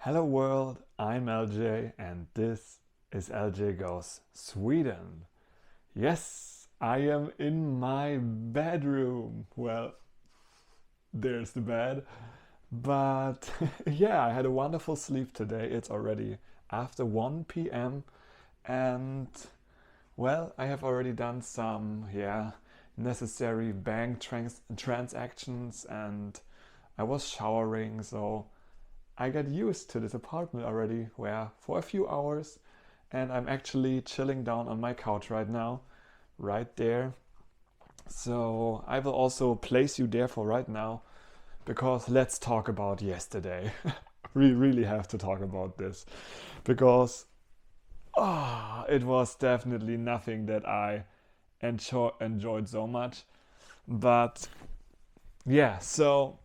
Hello world, I'm LJ and this is LJ Goes Sweden. Yes, I am in my bedroom. Well, there's the bed. But yeah, I had a wonderful sleep today. It's already after 1 p.m. and well, I have already done some necessary bank transactions and I was showering, so I got used to this apartment already, where for a few hours, and I'm actually chilling down on my couch right now, right there. So I will also place you there for right now, because let's talk about yesterday. We really have to talk about this, because it was definitely nothing that I enjoyed so much. But yeah, so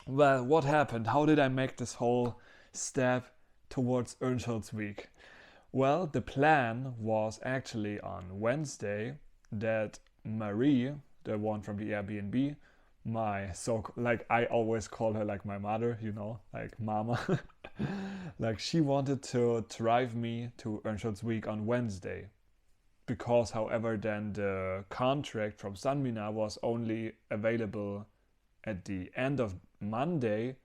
well, what happened? How did I make this whole step towards Earnshaw's Week? Well, the plan was actually on Wednesday that Marie, the one from the Airbnb, my so like I always call her like my mother, like mama. Like she wanted to drive me to Earnshaw's Week on Wednesday. Because, however, then the contract from Sanmina was only available at the end of Monday,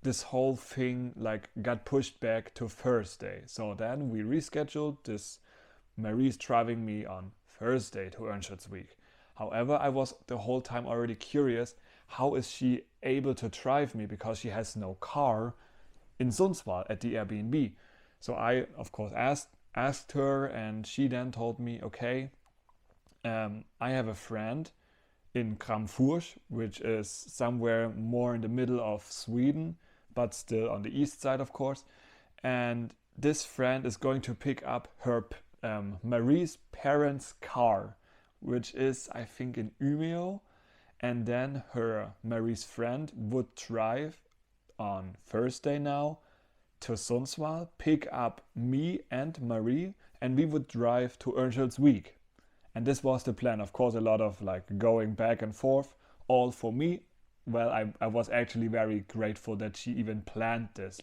this whole thing like got pushed back to Thursday. So then we rescheduled this. Marie's driving me on Thursday to Earnshaw's Week. However, I was the whole time already curious, how is she able to drive me because she has no car in Sundsvall at the Airbnb. So I of course asked her, and she then told me, okay, I have a friend in Kramfors, which is somewhere more in the middle of Sweden, but still on the east side, of course. And this friend is going to pick up her Marie's parents' car, which is, I think, in Umeå. And then Marie's friend would drive on Thursday now to Sundsvall, pick up me and Marie, and we would drive to Earnshaw's Week. And this was the plan. Of course, a lot of like going back and forth, all for me. Well, I was actually very grateful that she even planned this.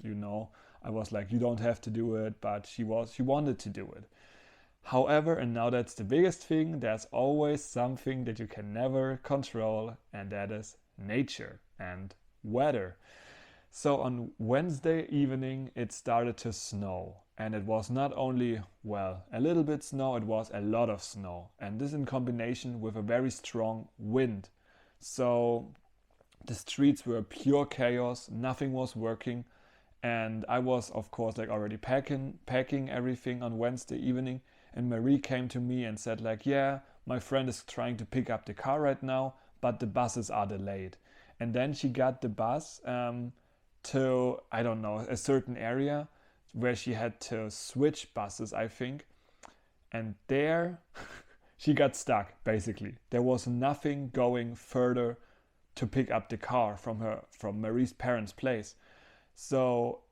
I was like, you don't have to do it, but she wanted to do it. However, and now that's the biggest thing, there's always something that you can never control, and that is nature and weather. So on Wednesday evening, it started to snow. And it was not only, well, a little bit snow, it was a lot of snow. And this in combination with a very strong wind. So the streets were pure chaos, nothing was working. And I was, of course, like already packing everything on Wednesday evening. And Marie came to me and said, like, yeah, my friend is trying to pick up the car right now, but the buses are delayed. And then she got the bus to, I don't know, a certain area where she had to switch buses, I think. And there she got stuck, basically. There was nothing going further to pick up the car from Marie's parents' place. So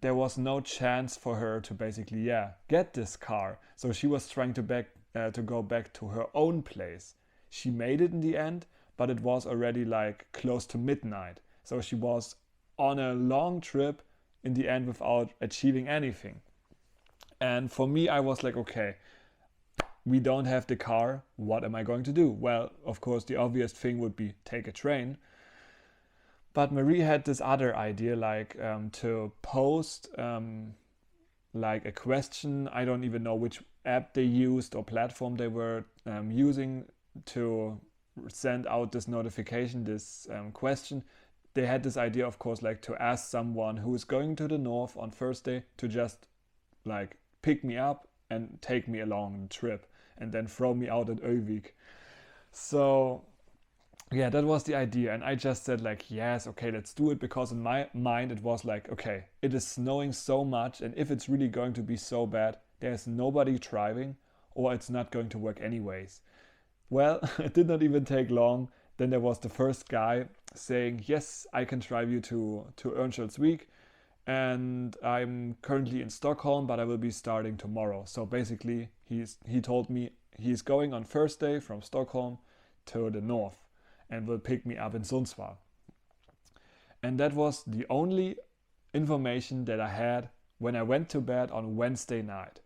there was no chance for her to basically, get this car. So she was trying to go back to her own place. She made it in the end, but it was already like close to midnight. So she was on a long trip in the end without achieving anything. And for me, I was like, okay, we don't have the car. What am I going to do? Well, of course, the obvious thing would be take a train. But Marie had this other idea, like to post like a question. I don't even know which app they used or platform they were using to send out this notification, this question. They had this idea, of course, like to ask someone who is going to the north on Thursday to just like pick me up and take me along the trip and then throw me out at Övik. So yeah, that was the idea. And I just said like, yes, okay, let's do it. Because in my mind, it was like, okay, it is snowing so much. And if it's really going to be so bad, there's nobody driving or it's not going to work anyways. Well, it did not even take long. Then there was the first guy saying, yes, I can drive you to Earnshaw's Week. And I'm currently in Stockholm, but I will be starting tomorrow. So basically, he told me he's going on Thursday from Stockholm to the north and will pick me up in Sundsvall. And that was the only information that I had when I went to bed on Wednesday night.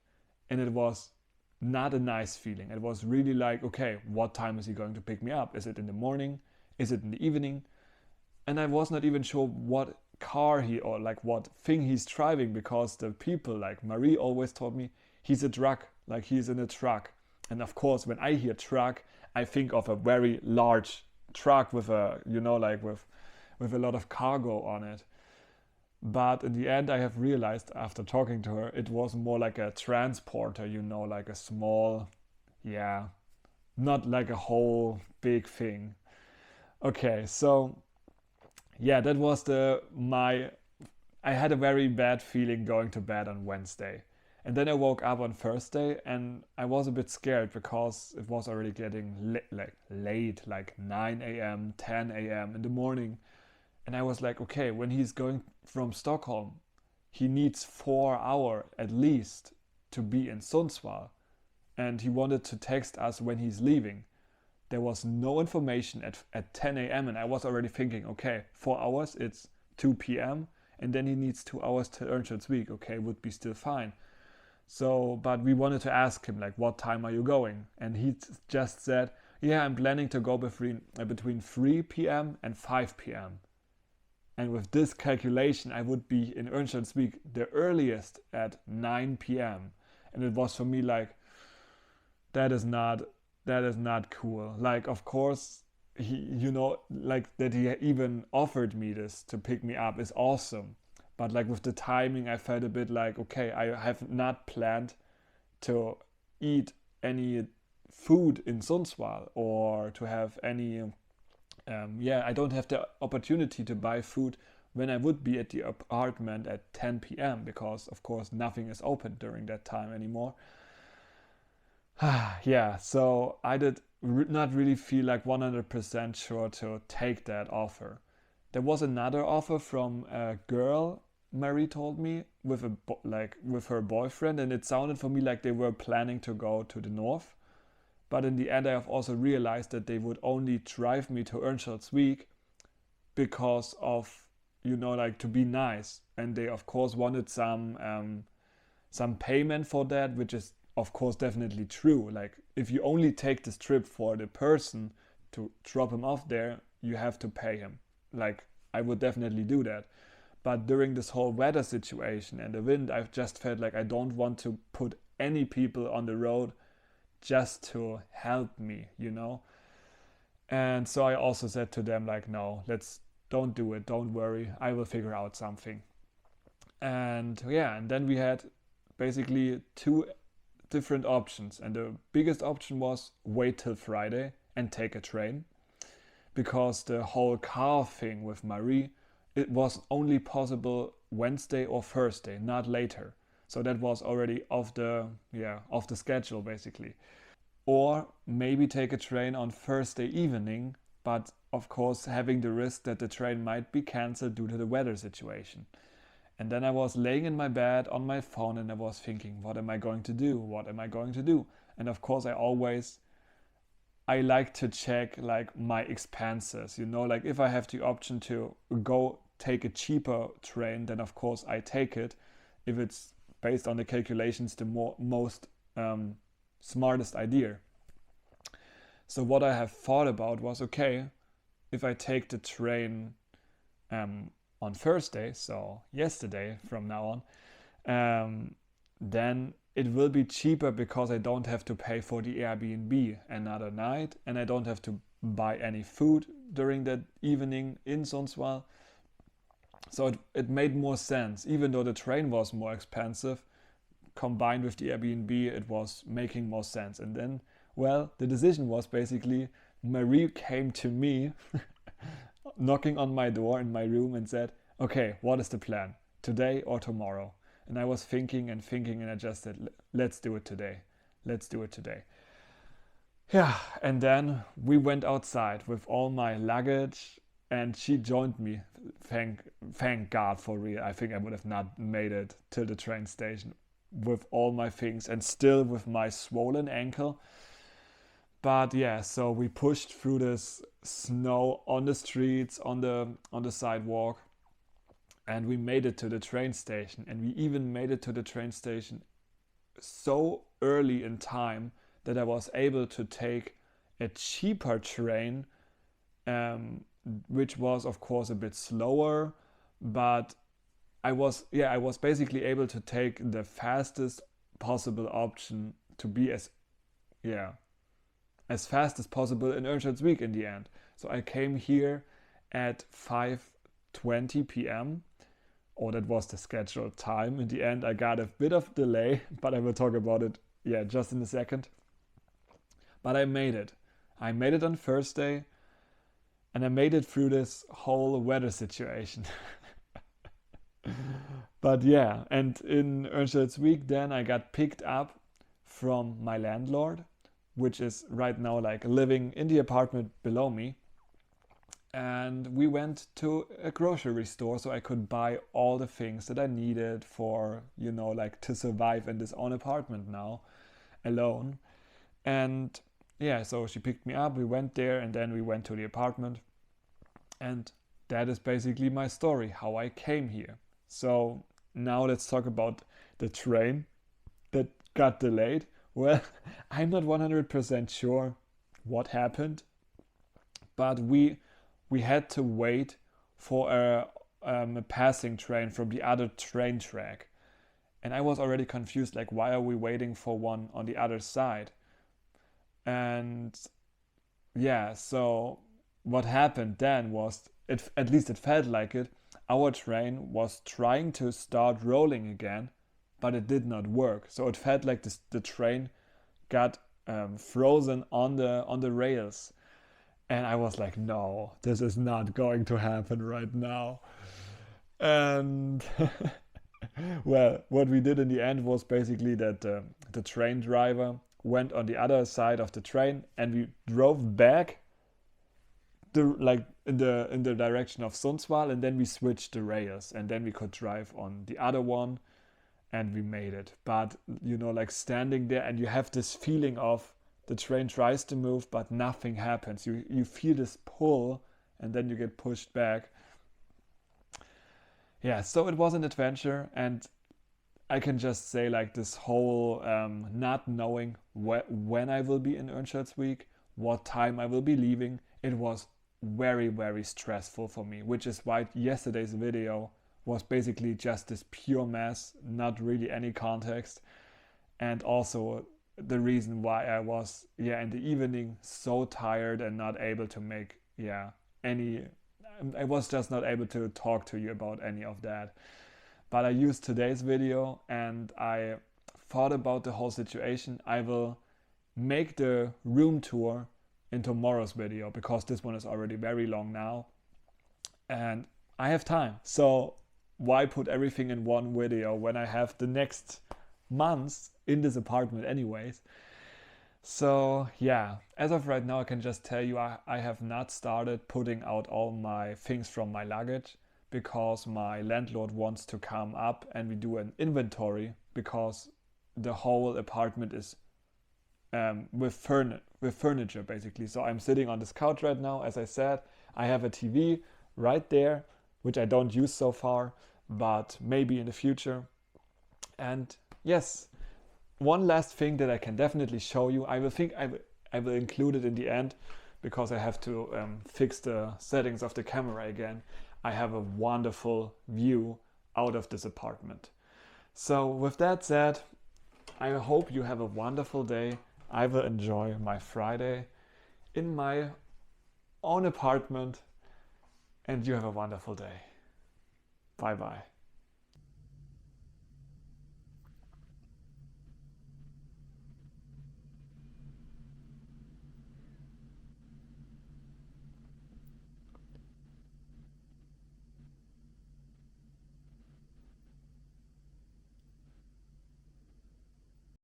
And it was not a nice feeling. It was really like, okay, what time is he going to pick me up? Is it in the morning? Is it in the evening? And I was not even sure what car he or like what thing he's driving, because the people like Marie always told me he's a truck, like he's in a truck. And of course, when I hear truck, I think of a very large truck with a, like with a lot of cargo on it. But in the end, I have realized after talking to her, it was more like a transporter, like a small, yeah, not like a whole big thing. Okay, so yeah, that was I had a very bad feeling going to bed on Wednesday. And then I woke up on Thursday and I was a bit scared because it was already getting late, like 9 a.m., 10 a.m. in the morning. And I was like, okay, when he's going from Stockholm, he needs 4 hours at least to be in Sundsvall. And he wanted to text us when he's leaving. There was no information at 10 a.m. and I was already thinking, okay, 4 hours, it's 2 p.m. And then he needs 2 hours to Örnsköldsvik. Okay, would be still fine. So, but we wanted to ask him, like, what time are you going? And he just said, yeah, I'm planning to go between 3 p.m. and 5 p.m. And with this calculation, I would be in Örnsköldsvik the earliest at 9 p.m. And it was for me like, that is not cool. Like, of course, he, like that he even offered me this to pick me up is awesome. But like with the timing, I felt a bit like, okay, I have not planned to eat any food in Sundsvall or to have any I don't have the opportunity to buy food when I would be at the apartment at 10 p.m. because, of course, nothing is open during that time anymore. Yeah, so I did not really feel like 100% sure to take that offer. There was another offer from a girl, Marie told me, with with her boyfriend, and it sounded for me like they were planning to go to the north. But in the end, I have also realized that they would only drive me to Örnsköldsvik because of, like to be nice. And they, of course, wanted some payment for that, which is, of course, definitely true. Like, if you only take this trip for the person to drop him off there, you have to pay him. Like, I would definitely do that. But during this whole weather situation and the wind, I've just felt like I don't want to put any people on the road just to help me. And so I also said to them, like, no, don't do it, don't worry, I will figure out something. And yeah, and then we had basically two different options, and the biggest option was wait till Friday and take a train, because the whole car thing with Marie, it was only possible Wednesday or Thursday, not later. So that was already off the schedule basically. Or maybe take a train on Thursday evening, but of course having the risk that the train might be cancelled due to the weather situation. And then I was laying in my bed on my phone and I was thinking, what am I going to do? What am I going to do? And of course I like to check like my expenses, like if I have the option to go take a cheaper train, then of course I take it. If it's based on the calculations, the most smartest idea. So what I have thought about was, okay, if I take the train on Thursday, so yesterday from now on, then it will be cheaper because I don't have to pay for the Airbnb another night and I don't have to buy any food during that evening in Sundsvall. So it made more sense, even though the train was more expensive. Combined with the Airbnb, it was making more sense. And then, well, the decision was basically Marie came to me knocking on my door in my room and said, okay, what is the plan? Today or tomorrow? And I was thinking and I just said, let's do it today. Let's do it today. Yeah, and then we went outside with all my luggage and she joined me. Thank God, for real. I think I would have not made it to the train station with all my things and still with my swollen ankle. But yeah, so we pushed through this snow on the streets, on the sidewalk, and we made it to the train station, and we even made it to the train station so early in time that I was able to take a cheaper train, which was of course a bit slower, but I was basically able to take the fastest possible option to be as fast as possible in Örnsköldsvik in the end. So I came here at 5:20 p.m. Oh, that was the scheduled time. In the end, I got a bit of delay, but I will talk about it, just in a second. But I made it. I made it on Thursday, and I made it through this whole weather situation. But and in Örnsköldsvik, then I got picked up from my landlord, which is right now like living in the apartment below me. And we went to a grocery store so I could buy all the things that I needed for, like to survive in this own apartment now alone. And so she picked me up, we went there, and then we went to the apartment. And that is basically my story, how I came here. So now let's talk about the train that got delayed. Well, I'm not 100% sure what happened, but we had to wait for a passing train from the other train track. And I was already confused, like, why are we waiting for one on the other side? And so what happened then was, at least it felt like it, our train was trying to start rolling again, but it did not work. So it felt like the train got frozen on the rails. And I was like, no, this is not going to happen right now. And well, what we did in the end was basically that the train driver went on the other side of the train, and we drove back in the direction of Sundsvall, and then we switched the rails, and then we could drive on the other one, and we made it. But like standing there, and you have this feeling of the train tries to move, but nothing happens. You feel this pull, and then you get pushed back. So it was an adventure, and I can just say, like, this whole not knowing when I will be in Örnsköldsvik, what time I will be leaving, it was very, very stressful for me, which is why yesterday's video was basically just this pure mess, not really any context, and also the reason why I was in the evening so tired and not able to make I was just not able to talk to you about any of that. But I used today's video, and I thought about the whole situation. I will make the room tour in tomorrow's video, because this one is already very long now and I have time. So why put everything in one video when I have the next months in this apartment anyways? So as of right now, I can just tell you I have not started putting out all my things from my luggage, because my landlord wants to come up and we do an inventory, because the whole apartment is with furniture basically. So I'm sitting on this couch right now, as I said. I have a TV right there, which I don't use so far, but maybe in the future. And yes, one last thing that I can definitely show you. I will include it in the end, because I have to fix the settings of the camera again. I have a wonderful view out of this apartment. So with that said, I hope you have a wonderful day. I will enjoy my Friday in my own apartment, and you have a wonderful day. Bye bye.